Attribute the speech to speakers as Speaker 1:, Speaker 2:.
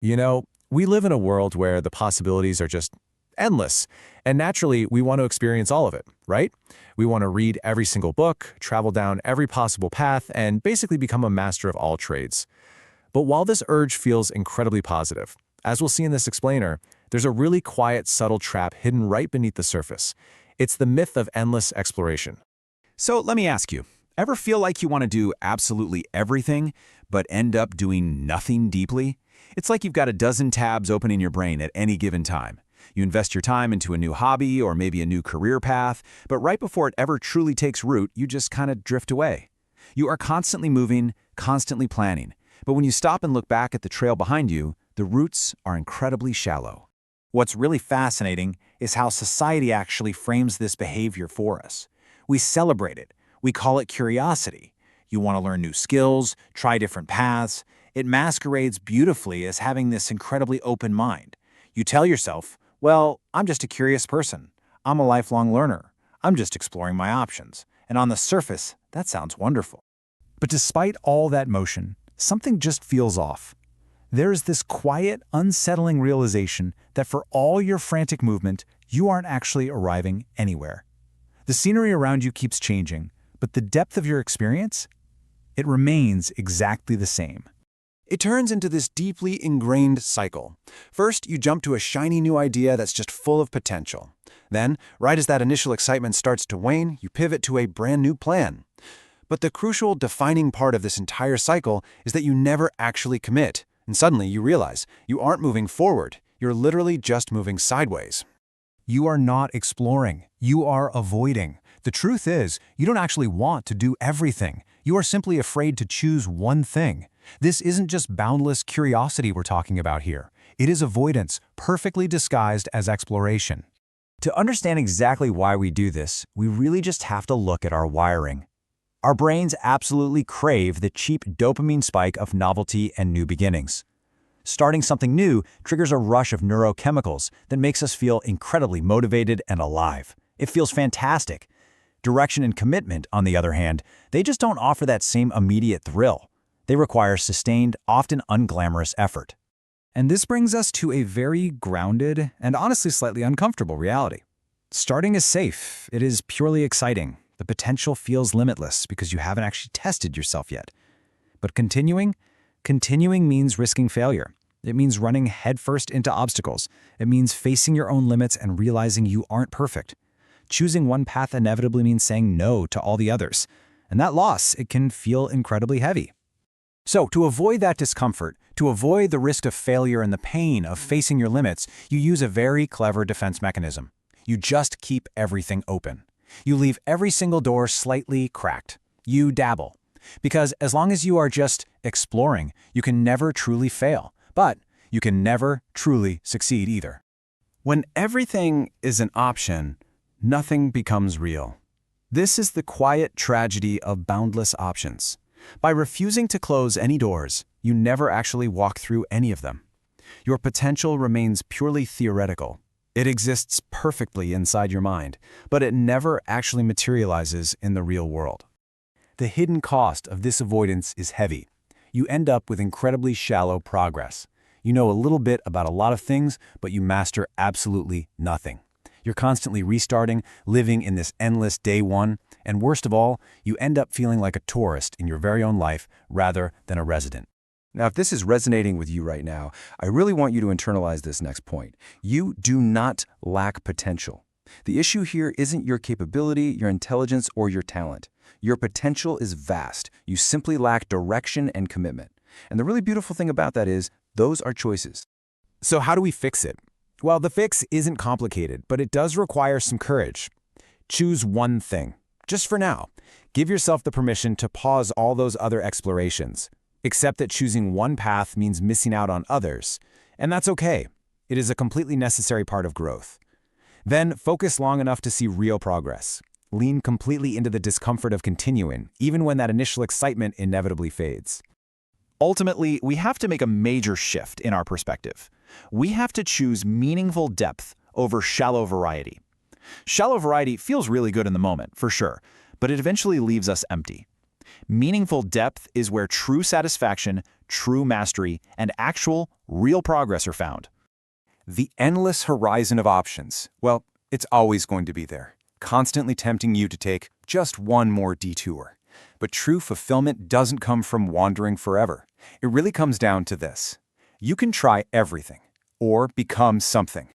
Speaker 1: You know, we live in a world where the possibilities are just endless, and naturally, we want to experience all of it, right? We want to read every single book, travel down every possible path, and basically become a master of all trades. But while this urge feels incredibly positive, as we'll see in this explainer, there's a really quiet, subtle trap hidden right beneath the surface. It's the myth of endless exploration.
Speaker 2: So let me ask you, ever feel like you want to do absolutely everything, but end up doing nothing deeply? It's like you've got a dozen tabs open in your brain at any given time. You invest your time into a new hobby or maybe a new career path, but right before it ever truly takes root, you just kind of drift away. You are constantly moving, constantly planning, but when you stop and look back at the trail behind you, the roots are incredibly shallow.
Speaker 3: What's really fascinating is how society actually frames this behavior for us. We celebrate it. We call it curiosity. You want to learn new skills, try different paths. It masquerades beautifully as having this incredibly open mind. You tell yourself, well, I'm just a curious person. I'm a lifelong learner. I'm just exploring my options. And on the surface, that sounds wonderful.
Speaker 4: But despite all that motion, something just feels off. There's this quiet, unsettling realization that for all your frantic movement, you aren't actually arriving anywhere. The scenery around you keeps changing, but the depth of your experience? It remains exactly the same.
Speaker 5: It turns into this deeply ingrained cycle. First, you jump to a shiny new idea that's just full of potential. Then, right as that initial excitement starts to wane, you pivot to a brand new plan. But the crucial defining part of this entire cycle is that you never actually commit. And suddenly you realize you aren't moving forward. You're literally just moving sideways.
Speaker 4: You are not exploring. You are avoiding. The truth is, you don't actually want to do everything. You are simply afraid to choose one thing. This isn't just boundless curiosity we're talking about here. It is avoidance, perfectly disguised as exploration.
Speaker 3: To understand exactly why we do this, we really just have to look at our wiring. Our brains absolutely crave the cheap dopamine spike of novelty and new beginnings. Starting something new triggers a rush of neurochemicals that makes us feel incredibly motivated and alive. It feels fantastic. Direction and commitment, on the other hand, they just don't offer that same immediate thrill. They require sustained, often unglamorous effort.
Speaker 4: And this brings us to a very grounded and honestly slightly uncomfortable reality. Starting is safe. It is purely exciting. The potential feels limitless because you haven't actually tested yourself yet. But continuing means risking failure. It means running headfirst into obstacles. It means facing your own limits and realizing you aren't perfect. Choosing one path inevitably means saying no to all the others. And that loss, it can feel incredibly heavy. So, to avoid that discomfort, to avoid the risk of failure and the pain of facing your limits, you use a very clever defense mechanism. You just keep everything open. You leave every single door slightly cracked. You dabble. Because as long as you are just exploring, you can never truly fail. But you can never truly succeed either.
Speaker 5: When everything is an option, nothing becomes real. This is the quiet tragedy of boundless options. By refusing to close any doors, you never actually walk through any of them. Your potential remains purely theoretical. It exists perfectly inside your mind, but it never actually materializes in the real world. The hidden cost of this avoidance is heavy. You end up with incredibly shallow progress. You know a little bit about a lot of things, but you master absolutely nothing. You're constantly restarting, living in this endless day one, and worst of all, you end up feeling like a tourist in your very own life rather than a resident.
Speaker 1: Now, if this is resonating with you right now, I really want you to internalize this next point. You do not lack potential. The issue here isn't your capability, your intelligence, or your talent. Your potential is vast. You simply lack direction and commitment. And the really beautiful thing about that is, those are choices.
Speaker 4: So how do we fix it? Well, the fix isn't complicated, but it does require some courage. Choose one thing. Just for now. Give yourself the permission to pause all those other explorations. Accept that choosing one path means missing out on others. And that's okay. It is a completely necessary part of growth. Then focus long enough to see real progress. Lean completely into the discomfort of continuing, even when that initial excitement inevitably fades.
Speaker 2: Ultimately, we have to make a major shift in our perspective. We have to choose meaningful depth over shallow variety. Shallow variety feels really good in the moment, for sure, but it eventually leaves us empty. Meaningful depth is where true satisfaction, true mastery, and actual, real progress are found.
Speaker 3: The endless horizon of options, well, it's always going to be there, constantly tempting you to take just one more detour. But true fulfillment doesn't come from wandering forever. It really comes down to this. You can try everything, or become something.